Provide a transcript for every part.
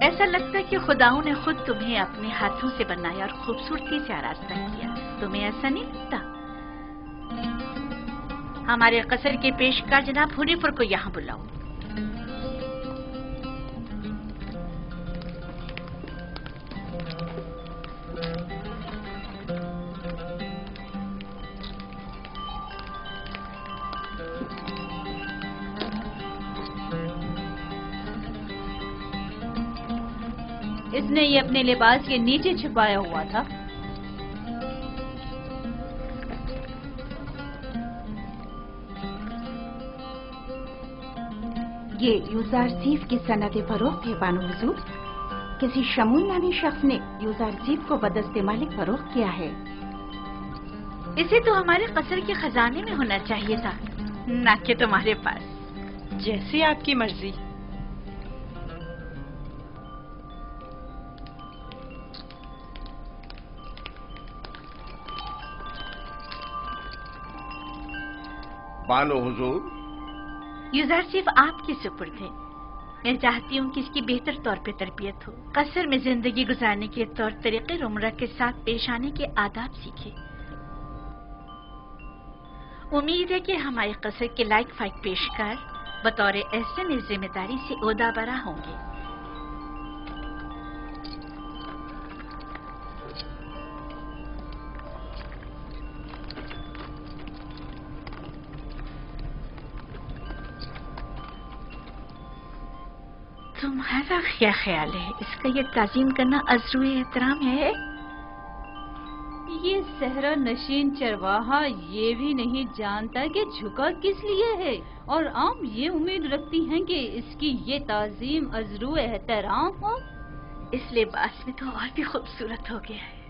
ایسا لگتا ہے کہ خداؤں نے خود تمہیں اپنے ہاتھوں سے بنایا اور خوبصورتی سے آراستہ کیا. تمہیں ایسا نہیں لگتا؟ ہمارے قصر کے پیشکار جناب ہنیفر کو یہاں بلاؤ. اس نے یہ اپنے لباس کے نیچے چھپایا ہوا تھا. یہ یوزارسیف کی صنعت فروخت ہے بانو حضور. کسی شمول نامی شخص نے یوزارسیف کو بدست مالک فروخت کیا ہے. اسے تو ہمارے قصر کے خزانے میں ہونا چاہیے تھا، نہ کہ تمہارے پاس. جیسی آپ کی مرضی. بانو حضور، یوزارسیف آپ کے سپرد ہے. میں چاہتی ہوں کہ اس کی بہتر طور پہ تربیت ہو، قصر میں زندگی گزارنے کے طور طریقے رومرہ کے ساتھ پیش آنے کے آداب سیکھے. امید ہے کہ ہمارے قصر کے لائق فائق پیشکار بطور احسن اس ذمہ داری سے عہدہ برا ہوں گے. تمہارا کیا خیال ہے؟ اس کا یہ تعظیم کرنا عذر احترام ہے؟ یہ صحرا نشین چرواہا یہ بھی نہیں جانتا کہ جھکا کس لیے ہے، اور عام یہ امید رکھتی ہیں کہ اس کی یہ تعظیم عذر احترام ہو. اس لباس میں تو اور بھی خوبصورت ہو گیا ہے.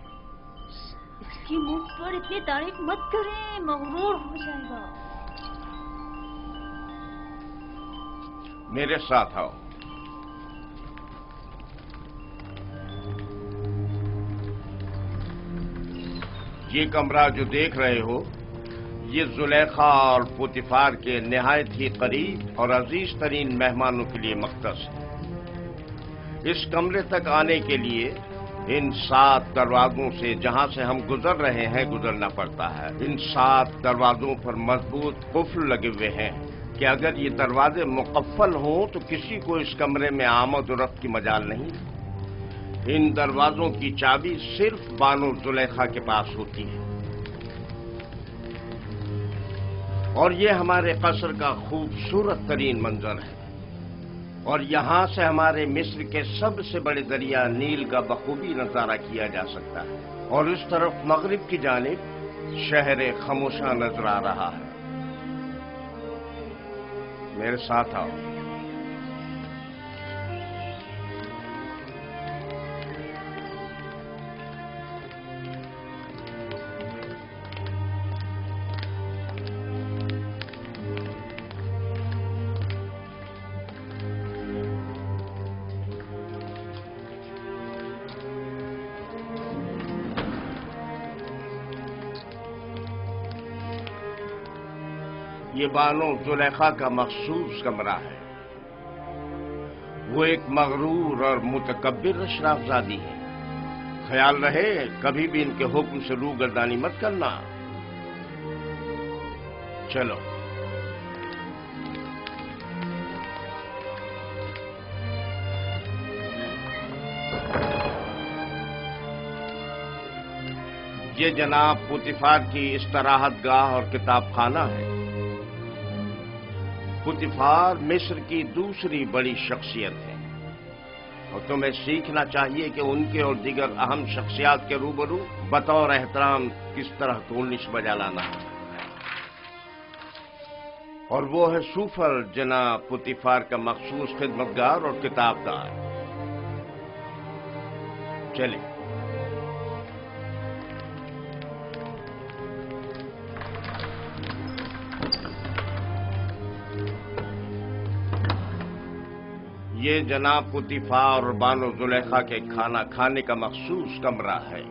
اس کی منہ پر اتنی تعریف مت کریں، مغرور ہو جائے گا. میرے ساتھ آؤ. یہ کمرہ جو دیکھ رہے ہو، یہ زلیخا اور پوتیفار کے نہایت ہی قریب اور عزیز ترین مہمانوں کے لیے مختص ہے. اس کمرے تک آنے کے لیے ان 7 دروازوں سے جہاں سے ہم گزر رہے ہیں گزرنا پڑتا ہے. ان 7 دروازوں پر مضبوط قفل لگے ہوئے ہیں کہ اگر یہ دروازے مقفل ہوں تو کسی کو اس کمرے میں آمد و رفت کی مجال نہیں. ان دروازوں کی چابی صرف بانو زلیخا کے پاس ہوتی ہے. اور یہ ہمارے قصر کا خوبصورت ترین منظر ہے، اور یہاں سے ہمارے مصر کے سب سے بڑے دریا نیل کا بخوبی نظارہ کیا جا سکتا ہے. اور اس طرف مغرب کی جانب شہر خموشاں نظر آ رہا ہے. میرے ساتھ آؤ. یہ بانو زلیخا کا مخصوص کمرہ ہے. وہ ایک مغرور اور متکبر اشرافزادی ہے. خیال رہے کبھی بھی ان کے حکم سے روگردانی مت کرنا. چلو. یہ جناب پوتیفار کی استراحت گاہ اور کتاب خانہ ہے. پوتیفار مصر کی دوسری بڑی شخصیت ہے، اور تمہیں سیکھنا چاہیے کہ ان کے اور دیگر اہم شخصیات کے روبرو بطور احترام کس طرح تونش بجا لانا ہے. اور وہ ہے سوفر جناب پوتیفار کا مخصوص خدمتگار اور کتابدار. چلیں. یہ جناب پوتیفار اور بانو زلیخا کے کھانا کھانے کا مخصوص کمرہ ہے.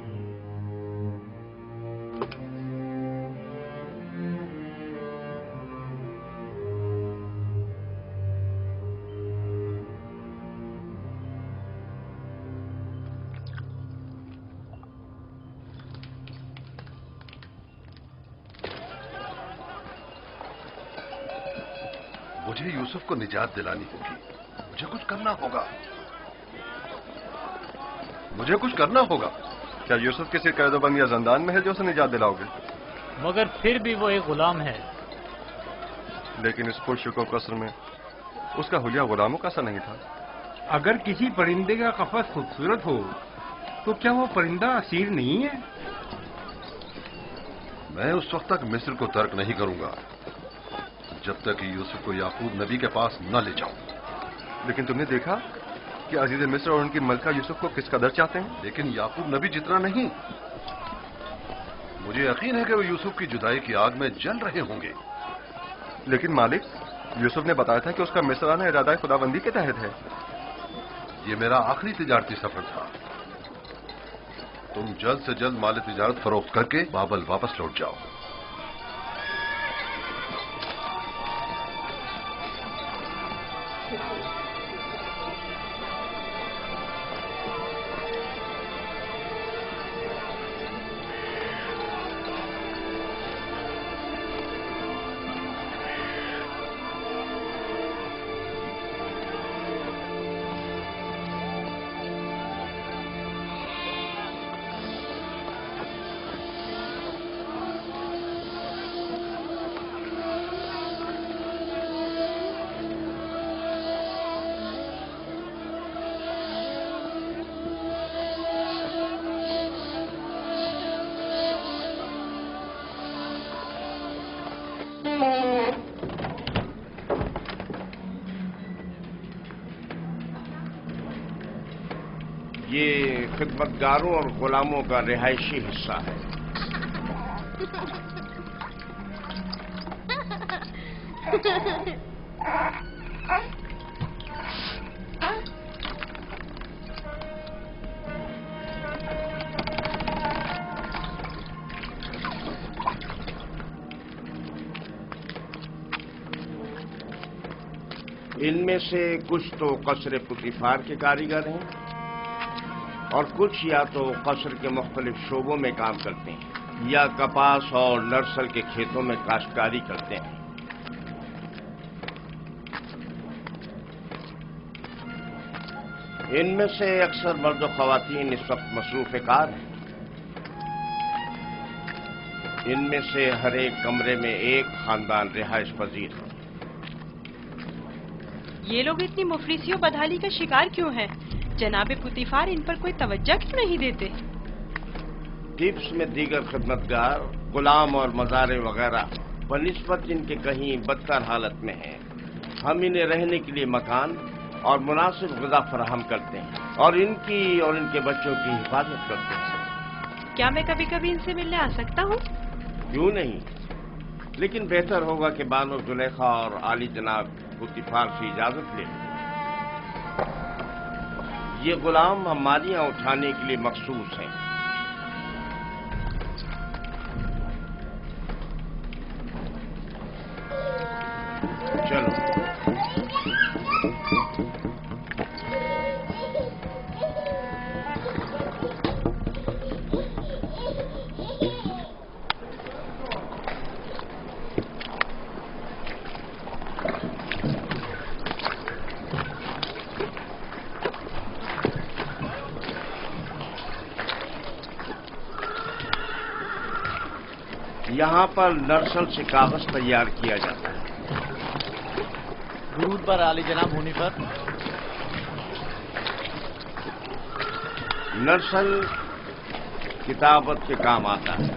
مجھے یوسف کو نجات دلانی ہوگی. مجھے کچھ کرنا ہوگا. مجھے کچھ کرنا ہوگا. کیا یوسف کسی قید و بند یا زندان میں ہے جو اسے نجات دلاؤ گے؟ مگر پھر بھی وہ ایک غلام ہے. لیکن اس پرشکوہ قصر میں اس کا حلیہ غلاموں کا سا نہیں تھا. اگر کسی پرندے کا قفس خوبصورت ہو تو کیا وہ پرندہ اسیر نہیں ہے؟ میں اس وقت تک مصر کو ترک نہیں کروں گا جب تک کہ یوسف کو یعقوب نبی کے پاس نہ لے جاؤں. لیکن تم نے دیکھا کہ عزیز مصر اور ان کی ملکہ یوسف کو کس قدر چاہتے ہیں. لیکن یعقوب نبی جتنا نہیں. مجھے یقین ہے کہ وہ یوسف کی جدائی کی آگ میں جل رہے ہوں گے. لیکن مالک، یوسف نے بتایا تھا کہ اس کا مصرانہ ارادہ خدا بندی کے تحت ہے. یہ میرا آخری تجارتی سفر تھا. تم جلد سے جلد مال تجارت فروخت کر کے بابل واپس لوٹ جاؤ. یہ خدمتگاروں اور غلاموں کا رہائشی حصہ ہے. ان میں سے کچھ تو قصر پوتیفار کے کاریگر ہیں اور کچھ یا تو قصر کے مختلف شعبوں میں کام کرتے ہیں یا کپاس اور نرسل کے کھیتوں میں کاشتکاری کرتے ہیں. ان میں سے اکثر مرد و خواتین اس وقت مصروف کار ہیں. ان میں سے ہر ایک کمرے میں ایک خاندان رہائش پذیر ہے. یہ لوگ اتنی مفلسی و بدحالی کا شکار کیوں ہیں؟ جناب پوتیفار ان پر کوئی توجہ کیوں نہیں دیتے؟ ٹپس میں دیگر خدمتگار، غلام اور مزارع وغیرہ بنسبت ان کے کہیں بدتر حالت میں ہیں. ہم انہیں رہنے کے لیے مکان اور مناسب غذا فراہم کرتے ہیں اور ان کی اور ان کے بچوں کی حفاظت کرتے ہیں. کیا میں کبھی کبھی ان سے ملنے آ سکتا ہوں؟ کیوں نہیں، لیکن بہتر ہوگا کہ بانو زلیخا اور عالی جناب پوتیفار سے اجازت لے لیں. یہ غلام ہماریاں اٹھانے کے لیے مخصوص ہیں. چلو. یہاں پر نرسل سے کاغذ تیار کیا جاتا ہے. درود پر عالی جناب ہونی پر. نرسل کتابت کے کام آتا ہے.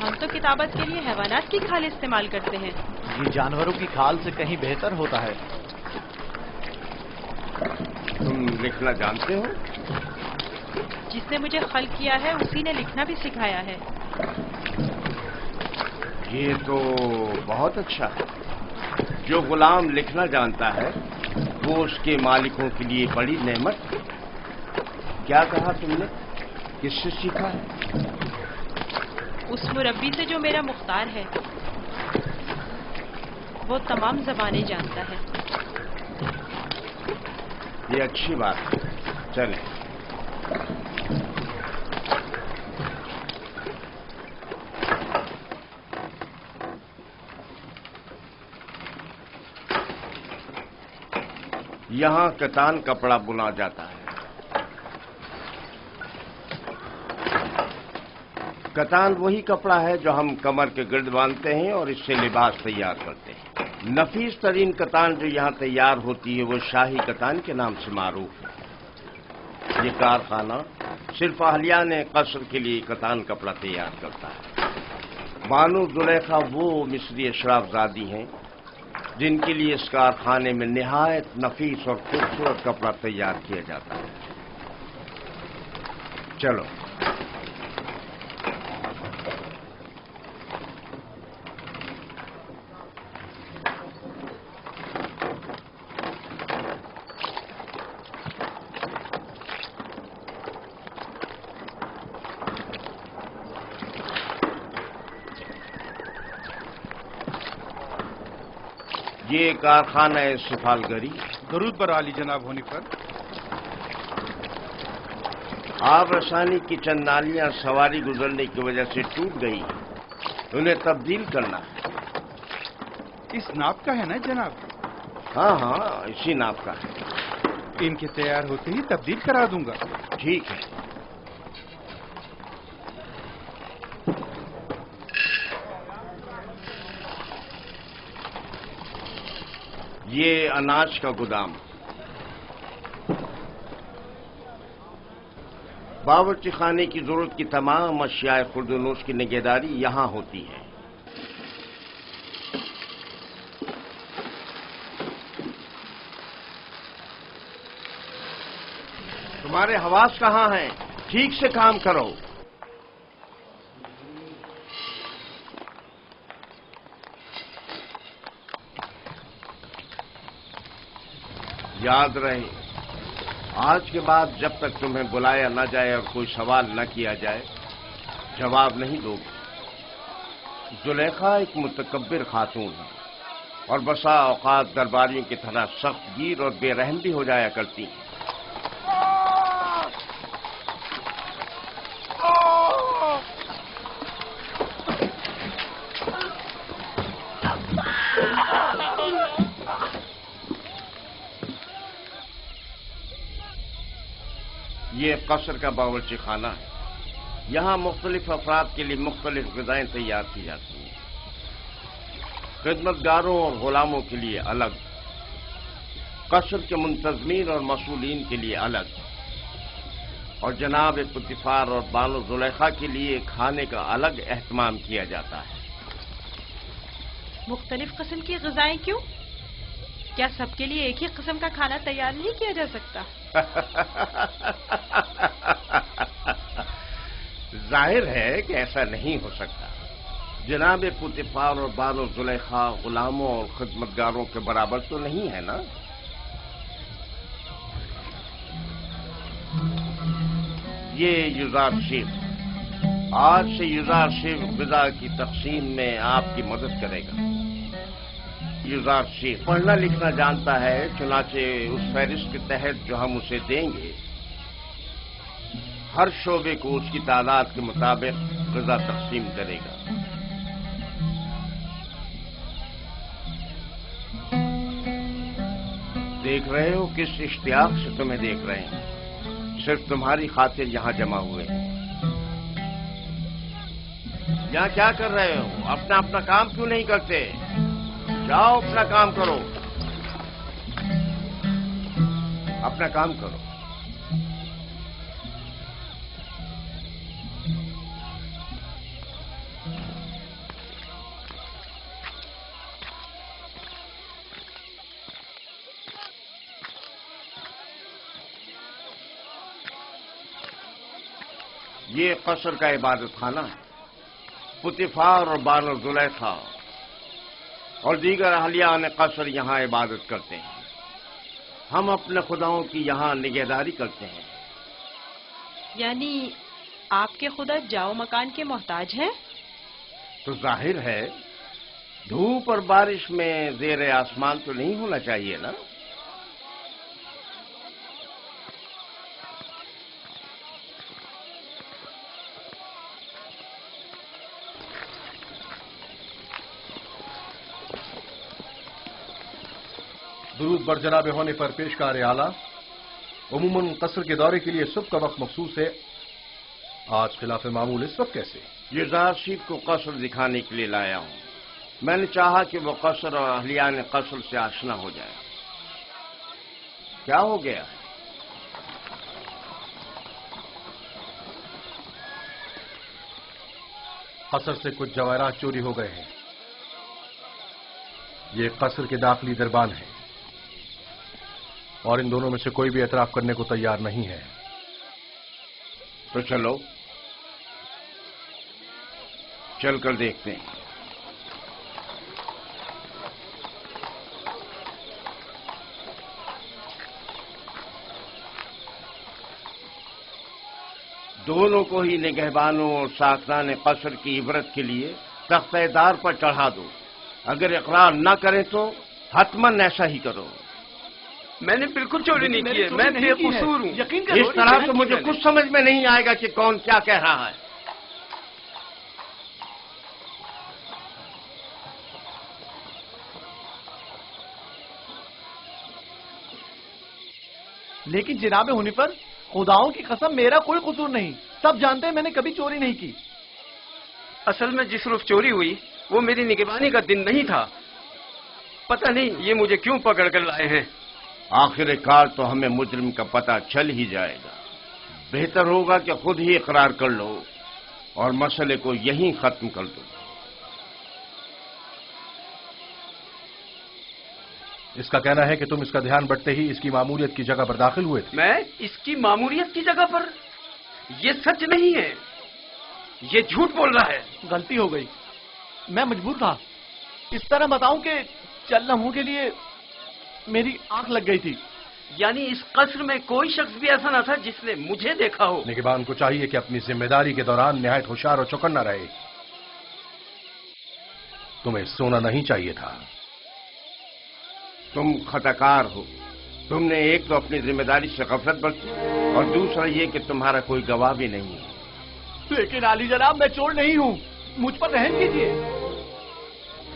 ہم تو کتابت کے لیے حیوانات کی کھال استعمال کرتے ہیں. یہ جانوروں کی کھال سے کہیں بہتر ہوتا ہے. تم لکھنا جانتے ہو؟ جس نے مجھے خلق کیا ہے اسی نے لکھنا بھی سکھایا ہے. یہ تو بہت اچھا ہے. جو غلام لکھنا جانتا ہے وہ اس کے مالکوں کے لیے بڑی نعمت. کیا کہا تم نے؟ کس سے سیکھا ہے؟ اس مربی سے جو میرا مختار ہے. وہ تمام زبانیں جانتا ہے. یہ اچھی بات ہے. چلیں. यहाँ कतान कपड़ा बुना जाता है। कतान वही कपड़ा है जो हम कमर के गिर्द बांधते हैं और इससे लिबास तैयार करते हैं। नफीस तरीन कतान जो यहाँ तैयार होती है वो शाही कतान के नाम से मारूफ है। ये कारखाना सिर्फ अहलियाने कसर के लिए कतान कपड़ा तैयार करता है। बानो जुलेखा वो मिस्री अशराफजादी हैं जिनके लिए इस कारखाने में निहायत नफीस और खूबसूरत कपड़ा तैयार किया जाता है। चलो ये कारखाना है सुफालगरी। दरूद पर आली जनाब होने पर। आब रसानी की चंद नालियां सवारी गुजरने की वजह से टूट गई, उन्हें तब्दील करना है। इस नाप का है ना जनाब? हाँ हाँ, इसी नाप का है। इनके तैयार होते ही तब्दील करा दूंगा। ठीक है। ये अनाज का गोदाम। बावर्ची खाने की जरूरत की तमाम अशियाए खुर्दनोश की निगहदारी यहां होती है। तुम्हारे हवास कहां हैं? ठीक से काम करो। याद रहे, आज के बाद जब तक तुम्हें बुलाया न जाए और कोई सवाल न किया जाए, जवाब नहीं दोगे। जुलेखा एक मुतकब्बिर खातून है और बसा औकात दरबारियों की तरह सख्त गिर और बेरहम भी हो जाया करती है। ये कसर का बावर्ची खाना है। यहाँ मुख्तलिफ अफराद के लिए मुख्तलिफ ग़िज़ाएं तैयार की जाती हैं। खिदमतगारों और गुलामों के लिए अलग, कसर के मुंतज़मीन और मसूलीन के लिए अलग, और जनाब पुतिफार और बानो जुलेखा के लिए खाने का अलग एहतमाम किया जाता है। मुख्तलिफ किस्म की ग़िज़ाएं क्यों? क्या सबके लिए एक ही किस्म का खाना तैयार नहीं किया जा सकता? जाहिर है कि ऐसा नहीं हो सकता। जनाब पुतिफार और बानो जुलेखा गुलामों और खिदमतगारों के बराबर तो नहीं है ना? ये युजार शेख, आज से युजार शेख ग़िज़ा की तक़सीम में आपकी मदद करेगा। युजार शेख पढ़ना लिखना जानता है, चुनाचे उस फहरिस्त के तहत जो हम उसे देंगे, हर शोबे को उसकी तादाद के मुताबिक ग़िज़ा तक़सीम करेगा। देख रहे हो किस इश्तियाक से तुम्हें देख रहे हैं। सिर्फ तुम्हारी खातिर यहां जमा हुए हैं। यहां क्या कर रहे हो? अपना अपना काम क्यों नहीं करते? जाओ अपना काम करो, अपना काम करो। ये कसर का इबादत खाना है। पुतिफार और बानो जुलेखा और दीगर अहलियान कसर यहाँ इबादत करते हैं। हम अपने खुदाओं की यहाँ निगहदारी करते हैं। यानी आपके खुदा जाओ मकान के मोहताज हैं? तो जाहिर है धूप और बारिश में ज़ेर आसमान तो नहीं होना चाहिए ना? درود بر جناب ہونے پر پیشکار اعلیٰ، عموماً قصر کے دورے کے لیے صبح کا وقت مخصوص ہے، آج خلاف معمول اس وقت کیسے؟ یزار شیف کو قصر دکھانے کے لیے لایا ہوں۔ میں نے چاہا کہ وہ قصر اور اہلیان قصر سے آشنا ہو جائے۔ کیا ہو گیا؟ قصر سے کچھ جواہرات چوری ہو گئے ہیں۔ یہ قصر کے داخلی دربان ہیں اور ان دونوں میں سے کوئی بھی اعتراف کرنے کو تیار نہیں ہے۔ تو چلو چل کر دیکھتے ہیں۔ دونوں کو ہی نگہبانوں اور ساکنان قصر کی عبرت کے لیے تختہ دار پر چڑھا دو۔ اگر اقرار نہ کریں تو حتماً ایسا ہی کرو۔ میں نے بالکل چوری نہیں کی ہے، میں بے قصور ہوں۔ یقین کرو، اس طرح تو مجھے کچھ سمجھ میں نہیں آئے گا کہ کون کیا کہہ رہا ہے۔ لیکن جناب ہنیفر، خداؤں کی قسم میرا کوئی قصور نہیں، سب جانتے ہیں میں نے کبھی چوری نہیں کی۔ اصل میں جس روز چوری ہوئی وہ میری نگہبانی کا دن نہیں تھا، پتہ نہیں یہ مجھے کیوں پکڑ کر لائے ہیں۔ آخر کار تو ہمیں مجرم کا پتہ چل ہی جائے گا۔ بہتر ہوگا کہ خود ہی اقرار کر لو اور مسئلے کو یہیں ختم کر دو۔ اس کا کہنا ہے کہ تم اس کا دھیان بٹتے ہی اس کی ماموریت کی جگہ پر داخل ہوئے تھے۔ میں اس کی ماموریت کی جگہ پر؟ یہ سچ نہیں ہے، یہ جھوٹ بول رہا ہے۔ غلطی ہو گئی، میں مجبور تھا۔ اس طرح بتاؤں کہ چند لمحوں کے لیے میری آنکھ لگ گئی تھی۔ یعنی اس قصر میں کوئی شخص بھی ایسا نہ تھا جس نے مجھے دیکھا ہو؟ نگہبان کو چاہیے کہ اپنی ذمہ داری کے دوران نہایت ہوشیار اور چوکنا رہے۔ تمہیں سونا نہیں چاہیے تھا۔ تم خطاکار ہو۔ تم نے ایک تو اپنی ذمہ داری سے غفلت برتی اور دوسرا یہ کہ تمہارا کوئی گواہ بھی نہیں ہے۔ لیکن عالی جناب میں چور نہیں ہوں، مجھ پر رحم کیجیے۔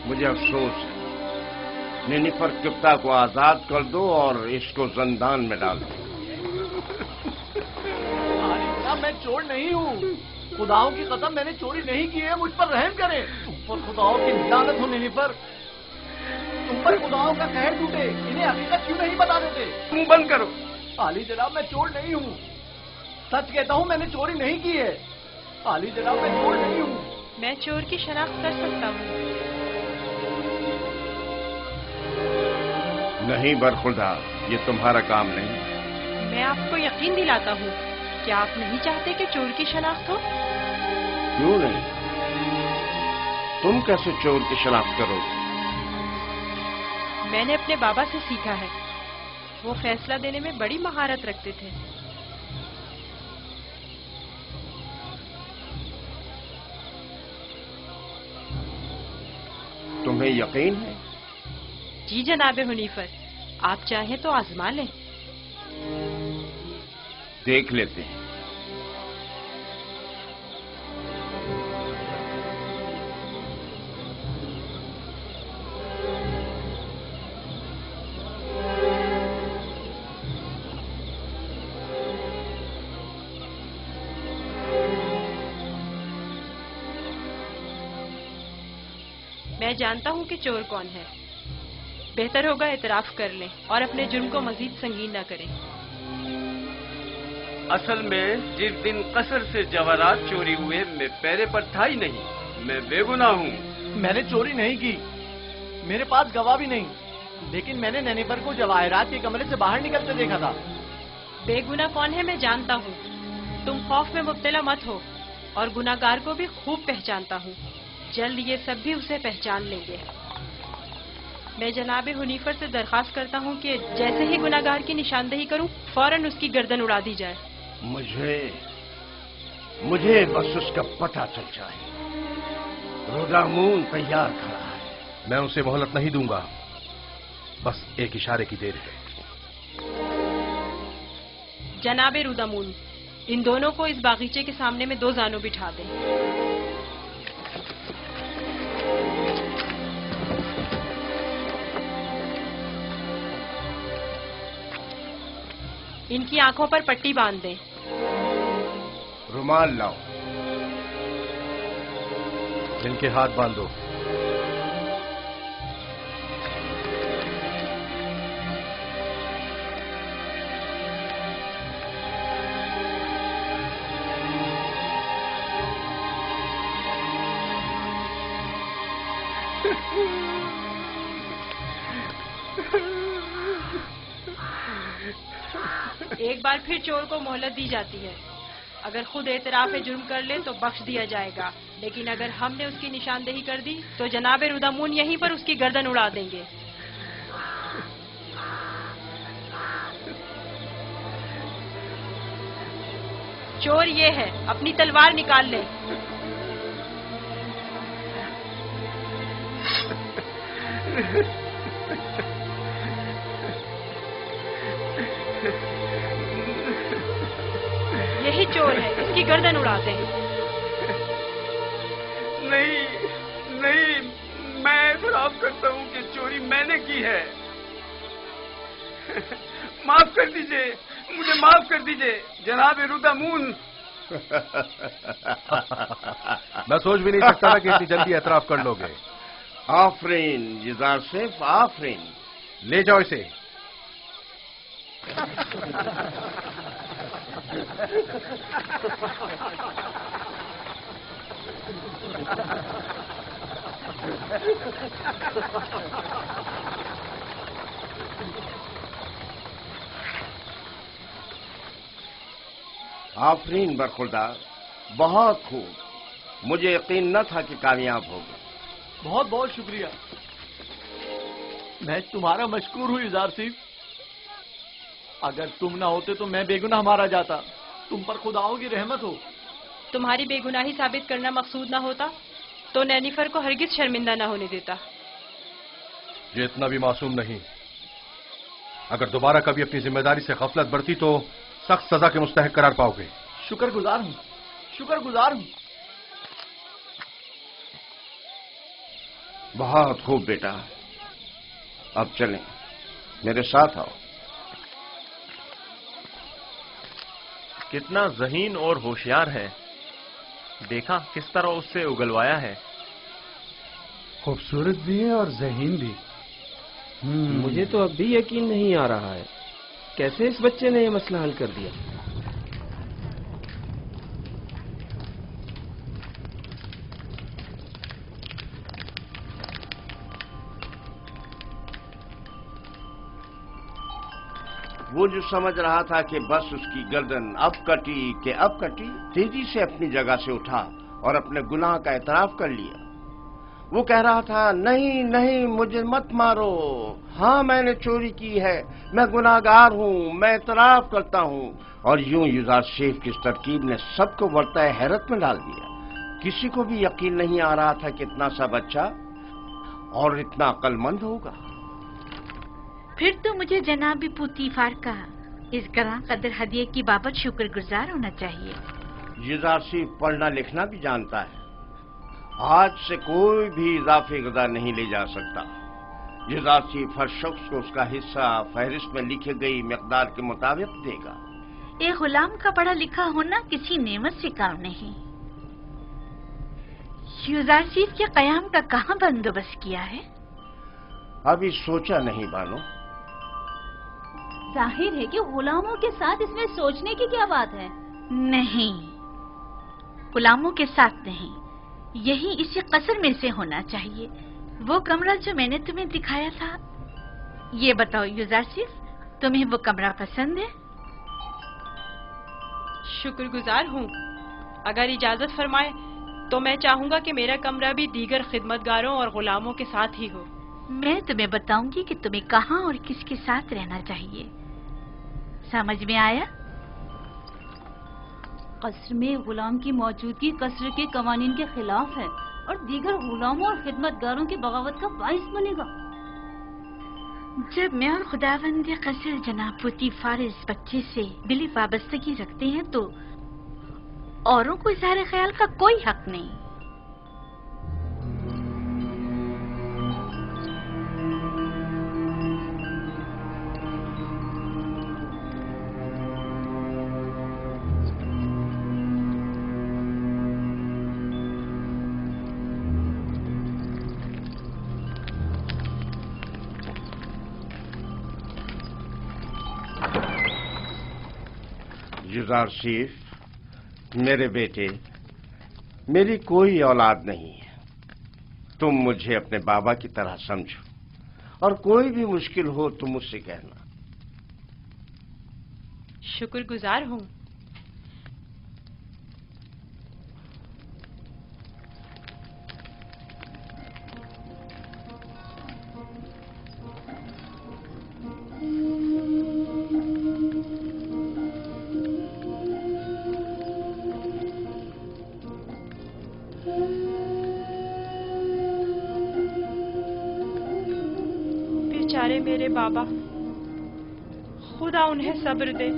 مجھے افسوس ہے۔ نینیفر کپتا کو آزاد کر دو اور اس کو زندان میں ڈال دو۔ عالی جناب میں چور نہیں ہوں، خداؤں کی قسم میں نے چوری نہیں کی ہے، مجھ پر رحم کریں۔ تم پر خداؤں کی لعنت ہو نینیفر، تم پر خداؤں کا قہر ٹوٹے، انہیں حقیقت کیوں نہیں بتا دیتے؟ منہ بند کرو۔ عالی جناب میں چور نہیں ہوں، سچ کہتا ہوں میں نے چوری نہیں کی ہے۔ عالی جناب میں چور نہیں ہوں۔ میں چور کی شناخت کر سکتا ہوں۔ نہیں برخدا، یہ تمہارا کام نہیں۔ میں آپ کو یقین دلاتا ہوں کہ آپ نہیں چاہتے کہ چور کی شناخت ہو؟ کیوں نہیں؟ تم کیسے چور کی شناخت کرو گے؟ میں نے اپنے بابا سے سیکھا ہے، وہ فیصلہ دینے میں بڑی مہارت رکھتے تھے۔ تمہیں یقین ہے؟ جی جناب حنیفر، آپ چاہیں تو آزما لیں۔ دیکھ لیتے ہیں۔ میں جانتا ہوں کہ چور کون ہے۔ بہتر ہوگا اعتراف کر لیں اور اپنے جرم کو مزید سنگین نہ کریں۔ اصل میں جس دن قصر سے جواہرات چوری ہوئے میں پیرے پر تھا ہی نہیں، میں بے گناہ ہوں۔ میں نے چوری نہیں کی، میرے پاس گواہ بھی نہیں، لیکن میں نے نینیفر کو جواہرات کے کمرے سے باہر نکلتے دیکھا تھا۔ بے گناہ کون ہے میں جانتا ہوں، تم خوف میں مبتلا مت ہو، اور گناہگار کو بھی خوب پہچانتا ہوں، جلد یہ سب بھی اسے پہچان لیں گے۔ میں جناب حنیفر سے درخواست کرتا ہوں کہ جیسے ہی گناہگار کی نشاندہی کروں فوراً اس کی گردن اڑا دی جائے۔ مجھے بس اس کا پتہ چل جائے۔ رودامون تیار کھڑا ہے۔ میں اسے مہلت نہیں دوں گا، بس ایک اشارے کی دیر ہے۔ جناب رودامون، ان دونوں کو اس باغیچے کے سامنے میں 2 زانوں بٹھا دیں۔ इनकी आंखों पर पट्टी बांध दें। रुमाल लाओ। इनके हाथ बांधो। एक बार फिर चोर को मोहलत दी जाती है। अगर खुद एतराफ जुर्म कर ले तो बख्श दिया जाएगा, लेकिन अगर हमने उसकी निशानदेही कर दी तो जनाब रुदामून यहीं पर उसकी गर्दन उड़ा देंगे। चोर ये है, अपनी तलवार निकाल ले। यही चोर है, इसकी गर्दन उड़ा दें। नहीं नहीं, मैं एतराफ करता हूँ कि चोरी मैंने की है। माफ कर दीजिए, मुझे माफ कर दीजिए जनाब रुदामून। मैं सोच भी नहीं सकता था कि इतनी जल्दी एतराफ कर लोगे। आफरीन युजार सेफ, आफरीन। ले जाओ इसे। आफरीन बरखुरदार, बहुत खूब। मुझे यकीन न था कि कामयाब होगा। बहुत बहुत शुक्रिया। मैं तुम्हारा मशकूर हूँ युजार सिंह। अगर तुम ना होते तो मैं बेगुनाह मारा जाता। तुम पर खुदाओं की रहमत हो। तुम्हारी बेगुनाही साबित करना मकसूद ना होता तो नैनीफर को हरगिज शर्मिंदा ना होने देता। ये इतना भी मासूम नहीं। अगर दोबारा कभी अपनी जिम्मेदारी से गफलत बरती तो सख्त सजा के मुस्तहक करार पाओगे। शुक्रगुजार हूँ, शुक्रगुजार हूँ। बहुत खूब बेटा, अब चलें, मेरे साथ आओ। कितना ज़हीन और होशियार है। देखा किस तरह उससे उगलवाया है। खूबसूरत भी है और ज़हीन भी। मुझे तो अब भी यकीन नहीं आ रहा है, कैसे इस बच्चे ने ये मसला हल कर दिया। वो जो समझ रहा था कि बस उसकी गर्दन अब कटी कि अब कटी, तेजी से अपनी जगह से उठा और अपने गुनाह का एतराफ कर लिया। वो कह रहा था, नहीं नहीं, मुझे मत मारो। हाँ, मैंने चोरी की है, मैं गुनाहगार हूँ, मैं एतराफ करता हूँ। और यूं युजार सेफ की इस तरकीब ने सबको वर्ताए हैरत में डाल दिया। किसी को भी यकीन नहीं आ रहा था कि इतना सा बच्चा और इतना अक्लमंद होगा। फिर तो मुझे जनाब पुतीफार का इस गरां कदर हदिये की बाबत शुक्रगुजार होना चाहिए। युजार सेफ पढ़ना लिखना भी जानता है। आज से कोई भी इजाफी गदा नहीं ले जा सकता। युजार सेफ हर शख्स को उसका हिस्सा फहरिस्त में लिखी गई मिकदार के मुताबिक देगा। एक गुलाम का पढ़ा लिखा होना किसी नेमत से काम नहीं। युजार सेफ के कयाम का कहाँ बंदोबस्त किया है? अभी सोचा नहीं बानो। जाहिर है कि गुलामों के साथ इसमें सोचने की क्या बात है। नहीं, गुलामों के साथ नहीं, यही इसी कसर में से होना चाहिए। वो कमरा जो मैंने तुम्हें दिखाया था। ये बताओ युजार सेफ, तुम्हें वो कमरा पसंद है? शुक्रगुजार हूँ। अगर इजाजत फरमाए तो मैं चाहूंगा कि मेरा कमरा भी दीगर खिदमतगारों और गुलामों के साथ ही हो। मैं तुम्हें बताऊंगी कि तुम्हें कहाँ और किसके साथ रहना चाहिए। समझ में आया? कसर में गुलाम की मौजूदगी कसर के कवानीन के खिलाफ है और दीगर गुलामों और खिदमतगारों की बगावत का बाइस बनेगा। जब मैं और खुदावंद कसर जनाब पुतीफार इस बच्चे से दिली वाबस्तगी रखते हैं तो औरों को इज़हार ख्याल का कोई हक नहीं। युज़ारसीफ, मेरे बेटे, मेरी कोई औलाद नहीं है। तुम मुझे अपने बाबा की तरह समझो और कोई भी मुश्किल हो तो मुझसे कहना। शुक्रगुजार हूँ। बेचारे मेरे बाबा, खुदा उन्हें सब्र दे।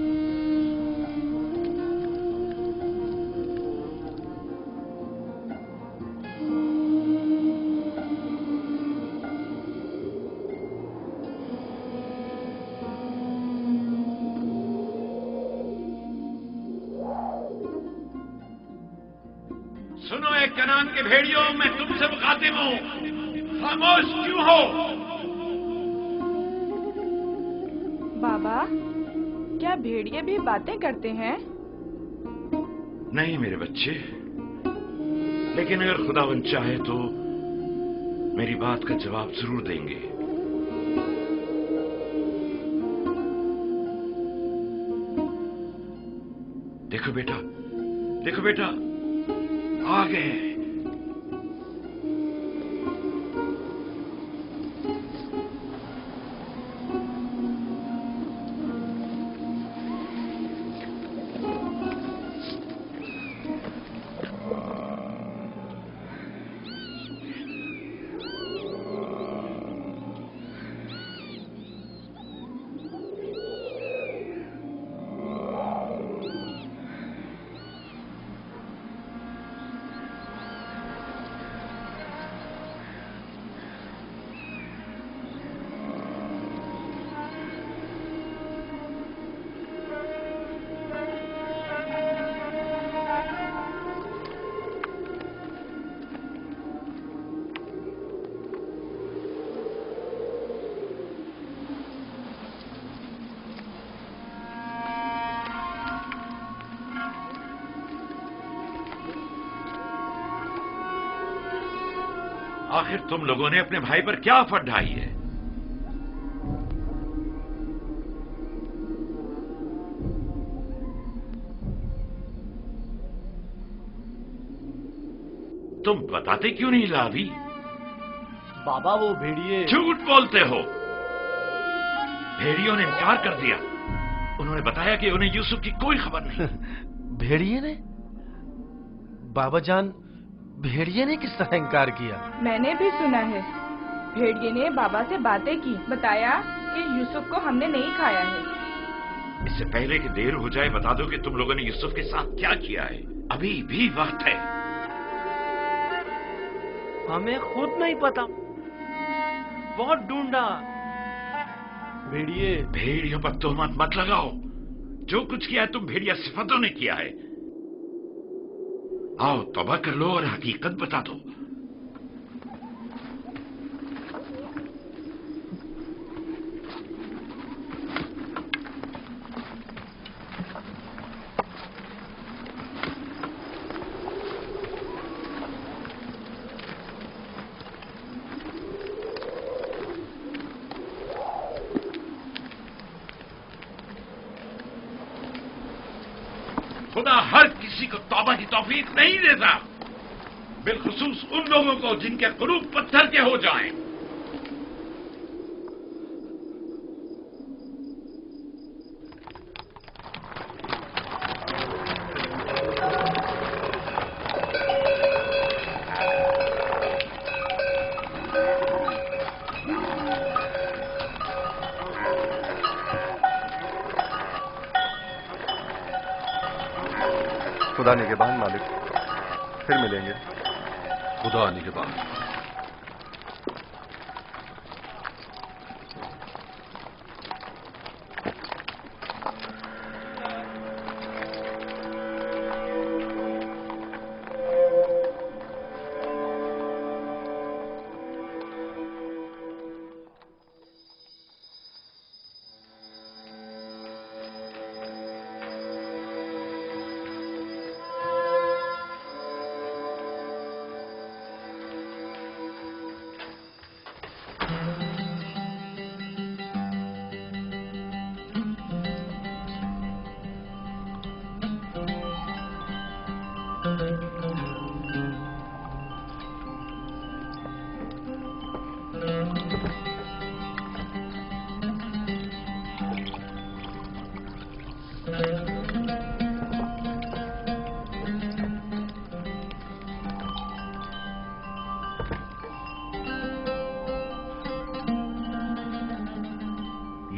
सुनो एक कनान के भेड़ियों, मैं तुमसे मुखातिब हूं, खामोश क्यों हो? बाबा, क्या भेड़िए भी बातें करते हैं? नहीं मेरे बच्चे, लेकिन अगर खुदावंद चाहे तो मेरी बात का जवाब जरूर देंगे। देखो बेटा, देखो बेटा, आ गए। आखिर तुम लोगों ने अपने भाई पर क्या आफत ढाई है? तुम बताते क्यों नहीं लावी? बाबा वो भेड़िए। झूठ बोलते हो। भेड़ियों ने इनकार कर दिया। उन्होंने बताया कि उन्हें यूसुफ की कोई खबर नहीं। भेड़िए ने? बाबा जान, भेड़िए ने किस तरह इनकार किया? मैंने भी सुना है। भेड़िए ने बाबा से बातें की, बताया कि यूसुफ को हमने नहीं खाया है। इससे पहले कि देर हो जाए बता दो कि तुम लोगों ने यूसुफ के साथ क्या किया है। अभी भी वक्त है। हमें खुद नहीं पता, बहुत ढूंढा। भेड़िए। भेड़ियों पर तोहमत मत लगाओ। जो कुछ किया है तुम भेड़िया सिफतों ने किया है। आओ तौबा कर लो और हकीकत बता दो। खुदा हर किसी को तौबा की तौफीक नहीं देता, बिलखुसूस उन लोगों को जिनके कुलूब पत्थर के हो जाएं। खुदा निगहबान मालिक, फिर मिलेंगे। खुदा निगहबान।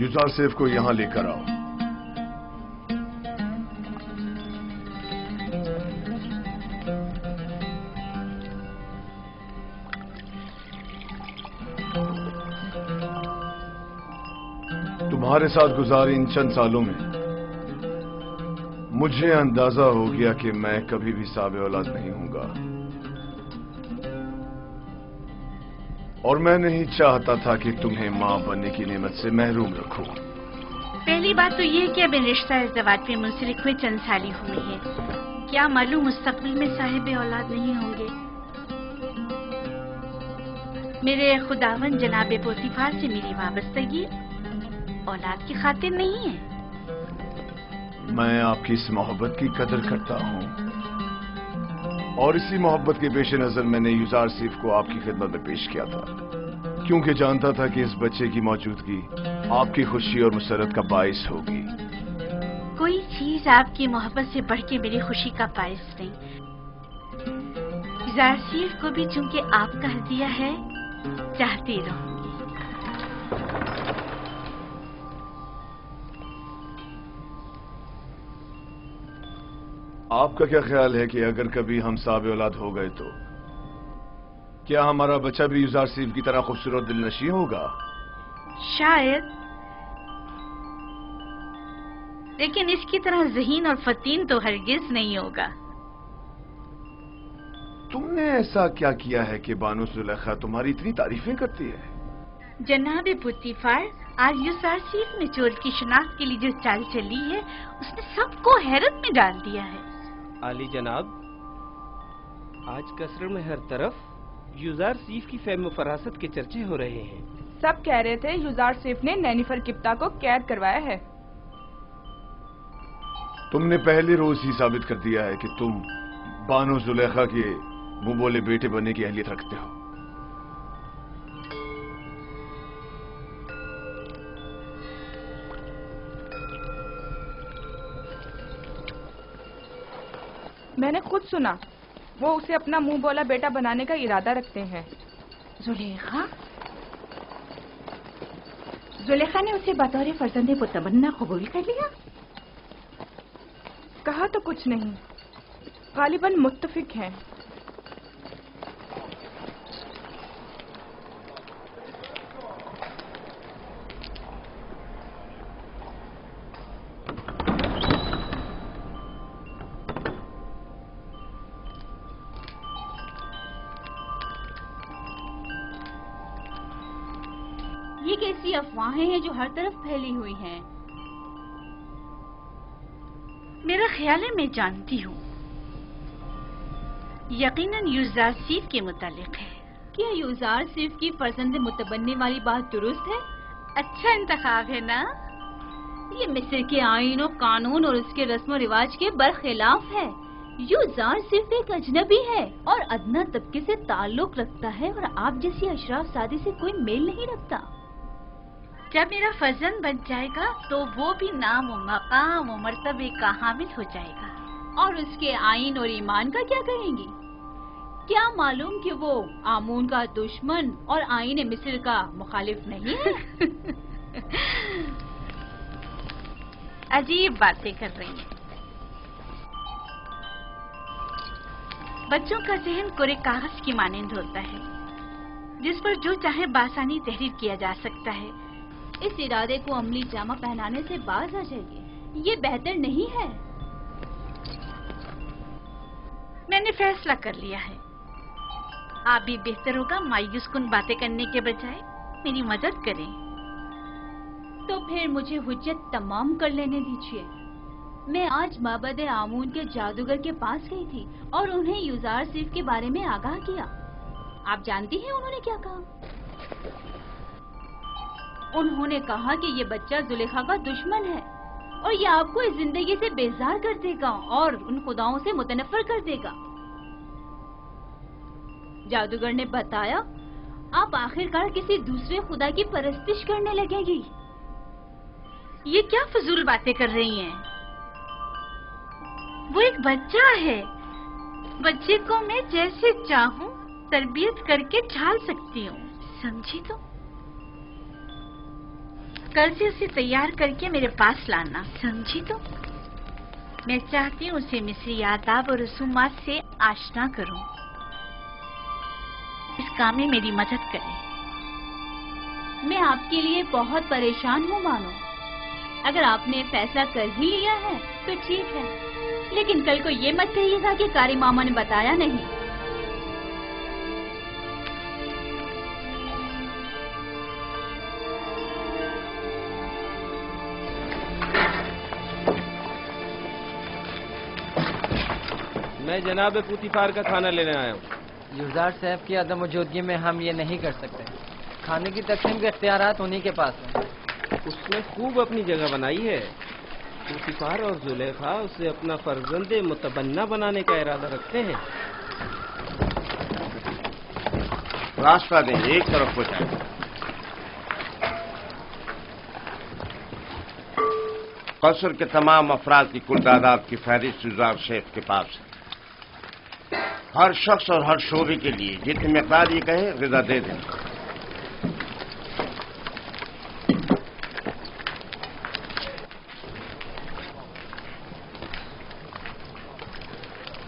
युजारसेफ को यहां लेकर आओ। तुम्हारे साथ गुजारे इन चंद सालों में मुझे अंदाजा हो गया कि मैं कभी भी साबे औलाद नहीं हूंगा, और मैं नहीं चाहता था कि तुम्हें मां बनने की नेमत से महरूम रखूं। पहली बात तो ये कि अब रिश्ता इज़्दवाज में मुंसलिक हुए चंद साल ही हुई है। क्या मालूम मुस्तकबिल में साहिब औलाद नहीं होंगे। मेरे खुदावन जनाब पोतीफार से मेरी वाबस्तगी औलाद की खातिर नहीं है। मैं आपकी इस मोहब्बत की कदर करता हूं, और इसी मोहब्बत के पेश नजर मैंने युजारसेफ को आपकी खिदमत में पेश किया था, क्योंकि जानता था कि इस बच्चे की मौजूदगी आपकी खुशी और मुसरत का बाइस होगी। कोई चीज आपकी मोहब्बत से बढ़ के मेरी खुशी का बाइस नहीं। युजारसेफ को भी चूंकि आपका हदिया है, चाहती रहूंगी। आपका क्या ख्याल है कि अगर कभी हम साबे औलाद हो गए तो क्या हमारा बच्चा भी युजारसेफ की तरह खूबसूरत दिलनशी होगा? शायद, लेकिन इसकी तरह ज़हीन और फतीन तो हरगिज नहीं होगा। तुमने ऐसा क्या किया है कि बानो जुलेखा तुम्हारी इतनी तारीफें करती है? जनाब पुतीफार, आज युजारसेफ ने चोर की शिनाख्त के लिए जो चाल चली है, उसने सबको हैरत में डाल दिया है। आली जनाब, आज कसर में हर तरफ युजारसेफ की फहम फरासत के चर्चे हो रहे हैं। सब कह रहे थे युजारसेफ ने नैनीफर किप्ता को कैद करवाया है। तुमने पहले रोज ही साबित कर दिया है कि तुम बानो जुलेखा के मुंह बोले बेटे बनने की अहलियत रखते हो। मैंने खुद सुना, वो उसे अपना मुंह बोला बेटा बनाने का इरादा रखते हैं। जुलेखा ने उसे बतौर फर्जंदे मुतमन्ना कबूल कर लिया? कहा तो कुछ नहीं, गालिबन मुत्तफिक हैं। ये कैसी अफवाहें हैं जो हर तरफ फैली हुई हैं? मेरा ख्याल है मैं जानती हूँ, यकीनन युजारसेफ के मुतालिक है। क्या युजारसेफ की फर्जंद मुतबन्नी वाली बात दुरुस्त है? अच्छा इंतखाब है ना? ये मिस्र के आईन और कानून और उसके रस्म रिवाज के बरखिलाफ है। युजारसेफ एक अजनबी है और अदना तबके से ताल्लुक रखता है, और आप जैसी अशराफ सादी से कोई मेल नहीं रखता। जब मेरा फर्जंद बन जाएगा तो वो भी नाम व मकाम व मर्तबे का हामिल हो जाएगा। और उसके आईन और ईमान का क्या करेंगी? क्या मालूम कि वो आमून का दुश्मन और आईन मिस्र का मुखालिफ नहीं है? अजीब बातें कर रही हैं। बच्चों का जहन कोरे कागज की मानंद होता है, जिस पर जो चाहे बासानी तहरीर किया जा सकता है। इस इरादे को अमली जामा पहनाने से बाज आ जाइए, ये बेहतर नहीं है। मैंने फैसला कर लिया है। आप भी बेहतर होगा मायूस कुन बातें करने के बजाय मेरी मदद करें। तो फिर मुझे हुज्जत तमाम कर लेने दीजिए। मैं आज माबद आमून के जादूगर के पास गई थी और उन्हें युजारसेफ के बारे में आगाह किया। आप जानती हैं उन्होंने क्या कहा? उन्होंने कहा कि ये बच्चा जुलेखा का दुश्मन है और ये आपको इस जिंदगी से बेजार कर देगा और उन खुदाओं से मुतनफर कर देगा। जादूगर ने बताया, आप आखिरकार किसी दूसरे खुदा की परस्तिश करने लगेगी। ये क्या फजूल बातें कर रही हैं? वो एक बच्चा है। बच्चे को मैं जैसे चाहूं तरबियत करके ढाल सकती हूँ, समझी? तो कल से उसे तैयार करके मेरे पास लाना, समझी? तो मैं चाहती हूँ उसे मिस्री आदाब और रसूमात से आशना करूँ। इस काम में मेरी मदद करे। मैं आपके लिए बहुत परेशान हूँ मानो। अगर आपने फैसला कर ही लिया है तो ठीक है, लेकिन कल को ये मत कहिएगा कि कारी मामा ने बताया नहीं। मैं जनाब पुतिफार का खाना लेने आया हूँ। युजार साहब की अदम मौजूदगी में हम ये नहीं कर सकते। खाने की तकसीम के इख्तियारात उन्हीं के पास हैं। उसने खूब अपनी जगह बनाई है। पुतिफार और जुलेखा उसे अपना फर्जंद मुतबन्ना बनाने का इरादा रखते हैं। रास्ता दें, एक तरफ हो जाए। कसर के तमाम अफराद की कुल तादाद की फहरिस्त युजार शेफ के पास है। हर शख्स और हर शोबे के लिए जितनी मिक़दार ये कहे ग़िज़ा दे दें।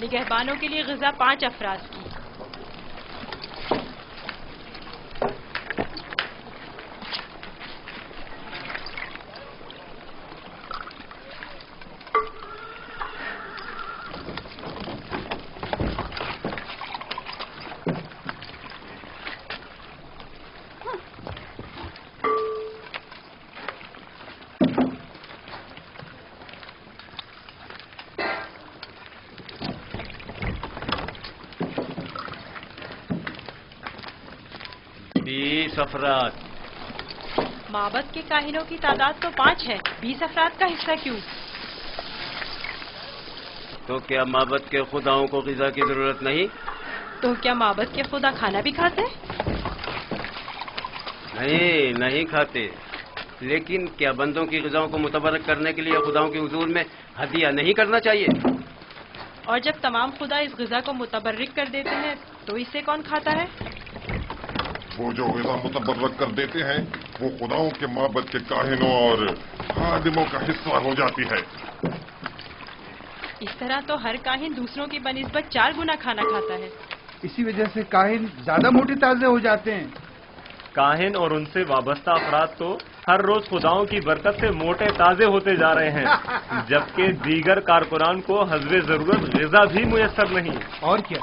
निगहबानों के लिए ग़िज़ा 5 अफराद की। अफराद। माबद के काहिनों की तादाद तो 5 है, 20 अफराद का हिस्सा क्यों? तो क्या माबद के खुदाओं को ग़िज़ा की जरूरत नहीं? तो क्या माबद के खुदा खाना भी खाते? नहीं, नहीं खाते। लेकिन क्या बंदों की ग़िज़ाओं को मुतबरक करने के लिए खुदाओं के हुजूर में हदिया नहीं करना चाहिए? और जब तमाम खुदा इस ग़िज़ा को मुतबर्रिक कर देते हैं तो इसे कौन खाता है? वो जो ग़िज़ा मुतबर्रक कर देते हैं वो खुदाओं के माबद के काहिनों और खादिमों का हिस्सा हो जाती है। इस तरह तो हर काहिन दूसरों की बनिस्बत 4 गुना खाना खाता है। इसी वजह से काहिन ज्यादा मोटे ताजे हो जाते हैं। काहिन और उनसे वाबस्ता अफराद तो हर रोज खुदाओं की बरकत से मोटे ताजे होते जा रहे हैं, जबकि दीगर कारकुनान को हस्बे जरूरत ग़िज़ा भी मुयस्सर नहीं। और क्या?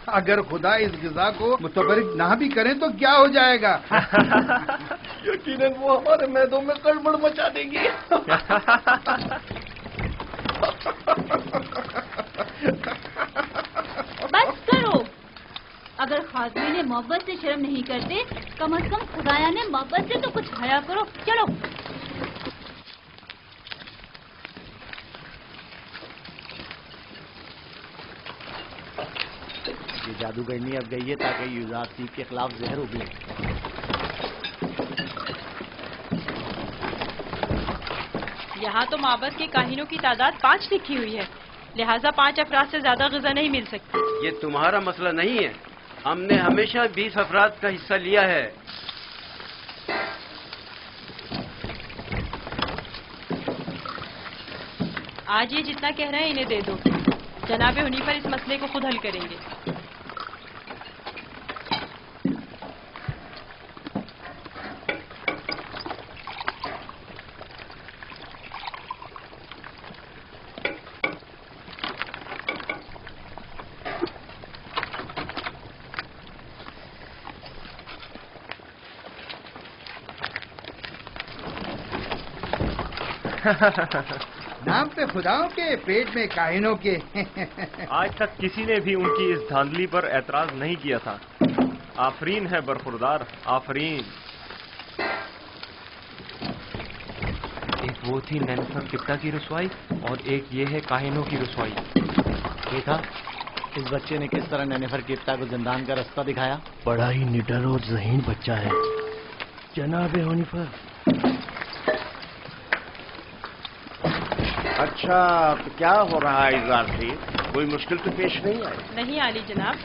अगर खुदा इस ग़िज़ा को मुतबर्रिक ना भी करें तो क्या हो जाएगा? यकीनन वो हमारे मैदों में गड़बड़ मचा देंगी। बस करो। अगर खादमी ने मोहब्बत से शर्म नहीं करते, कम से कम खुदाया ने मोहब्बत से तो कुछ हया करो। चलो। ये जादूगरनी अब गई है ताकि युजार सीफ के खिलाफ जहर उगले। यहाँ तो माबद के काहिनों की तादाद 5 लिखी हुई है, लिहाजा 5 अफराद से ज्यादा ग़िज़ा नहीं मिल सकती। ये तुम्हारा मसला नहीं है। हमने हमेशा 20 अफराद का हिस्सा लिया है। आज ये जितना कह रहे हैं इन्हें दे दो। जनाब हुनीफर इस मसले को खुद हल करेंगे। नाम पे खुदाओं के, पेट में काहिनों के। आज तक किसी ने भी उनकी इस धांधली पर एतराज नहीं किया था। आफरीन है बरखुरदार, आफरीन। एक वो थी नैनफर किप्ता की रसवाई और एक ये है काहिनों की रसवाई। देखा इस बच्चे ने किस तरह नैनफर किप्ता को जिंदान का रास्ता दिखाया। बड़ा ही निडर और ज़हीन बच्चा है जनाब हुनीफर। अच्छा, तो क्या हो रहा है युजार सीफ? कोई मुश्किल तो पेश नहीं आई? नहीं आली जनाब।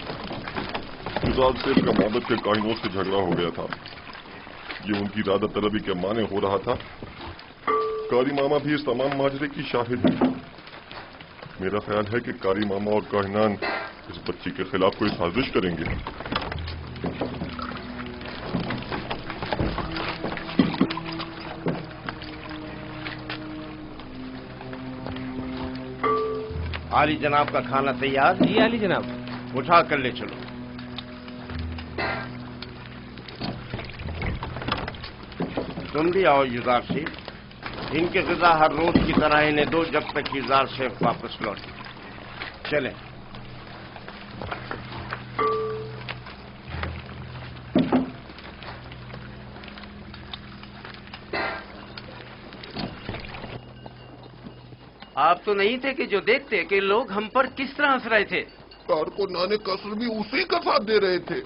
युजार सीफ का माबद के काहिनों से झगड़ा हो गया था। ये उनकी इरादा तलबी के माने हो रहा था, कारी मामा भी इस तमाम माजरे की शाहिद है। मेरा ख्याल है कि कारी मामा और काहिनान इस बच्ची के खिलाफ कोई साजिश करेंगे। आली जनाब का खाना तैयार? जी आली जनाब। उठा कर ले चलो। तुम भी आओ युजार शेख। इनकी ग़िज़ा हर रोज की तरह इन्हें दो जब तक युजार शेख वापस लौटे। चलें। आप तो नहीं थे कि जो देखते कि लोग हम पर किस तरह हंस रहे थे। कारकुनाने कसर भी उसी का साथ दे रहे थे।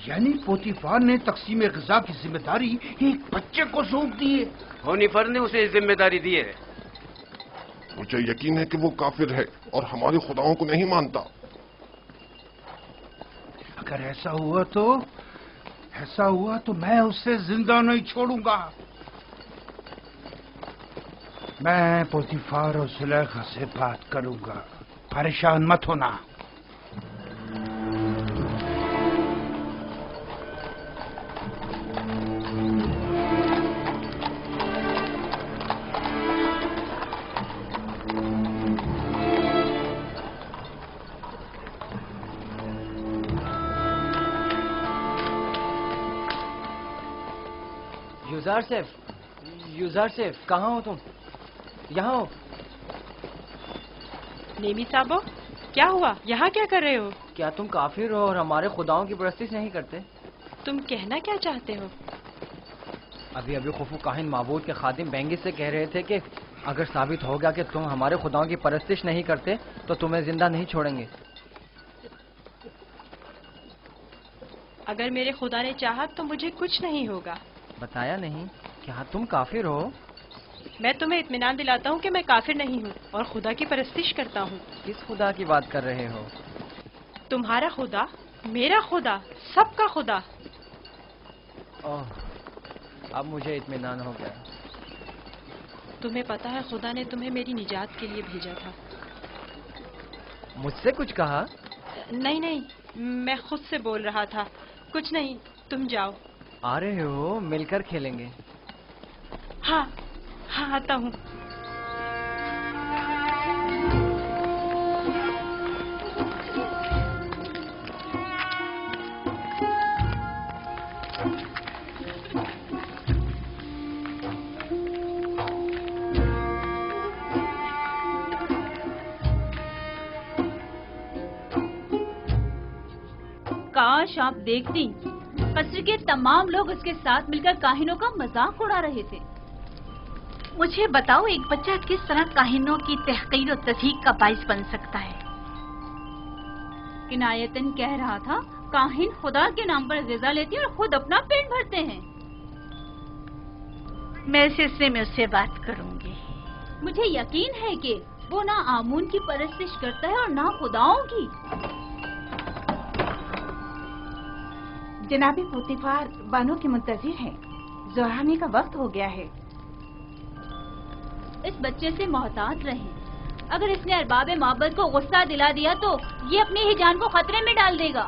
यानी पोतीफार ने तकसीम ग़िज़ा की जिम्मेदारी एक बच्चे को सौंप दी है। होनीफर ने उसे जिम्मेदारी दी है। मुझे यकीन है कि वो काफिर है और हमारे खुदाओं को नहीं मानता। अगर ऐसा हुआ तो मैं उसे जिंदा नहीं छोड़ूंगा। मैं पोतीफार और सुलेखा से बात करूंगा, परेशान मत होना। युजार सेफ, कहाँ हो तुम? यहाँ हो। नेमी साहबो, क्या हुआ? यहाँ क्या कर रहे हो? क्या तुम काफिर हो और हमारे खुदाओं की परस्तिश नहीं करते? तुम कहना क्या चाहते हो? अभी खुफू काहिन माबूद के खादिम बेंगी से कह रहे थे कि अगर साबित हो गया कि तुम हमारे खुदाओं की परस्तिश नहीं करते तो तुम्हें जिंदा नहीं छोड़ेंगे। अगर मेरे खुदा ने चाहा तो मुझे कुछ नहीं होगा। बताया नहीं? क्या तुम काफिर हो? मैं तुम्हें इत्मीनान दिलाता हूँ कि मैं काफिर नहीं हूँ और खुदा की परस्तिश करता हूँ। किस खुदा की बात कर रहे हो? तुम्हारा खुदा, मेरा खुदा, सबका खुदा। ओह, अब मुझे इत्मीनान हो गया। तुम्हें पता है खुदा ने तुम्हें मेरी निजात के लिए भेजा था। मुझसे कुछ कहा? नहीं, मैं खुद से बोल रहा था। कुछ नहीं, तुम जाओ। आ रहे हो? मिलकर खेलेंगे। हाँ, आता हूँ। काश आप देखती, कस्र के तमाम लोग उसके साथ मिलकर काहिनों का मजाक उड़ा रहे थे। मुझे बताओ, एक बच्चा किस तरह काहिनों की तहकीर और तज़हीक का बाइस बन सकता है? किनायतन कह रहा था, काहिन खुदा के नाम पर ग़िज़ा लेते हैं और खुद अपना पेट भरते हैं। मैं इस सिलसिले में उससे बात करूंगी। मुझे यकीन है कि वो ना आमून की परस्तिश करता है और ना खुदाओं की। जनाबी पोतीफार बानो के मुंतजिर हैं। ज़ुहानी का वक्त हो गया है। इस बच्चे से मोहतात रहें। अगर इसने अरबाब माबद को गुस्सा दिला दिया तो ये अपनी ही जान को खतरे में डाल देगा।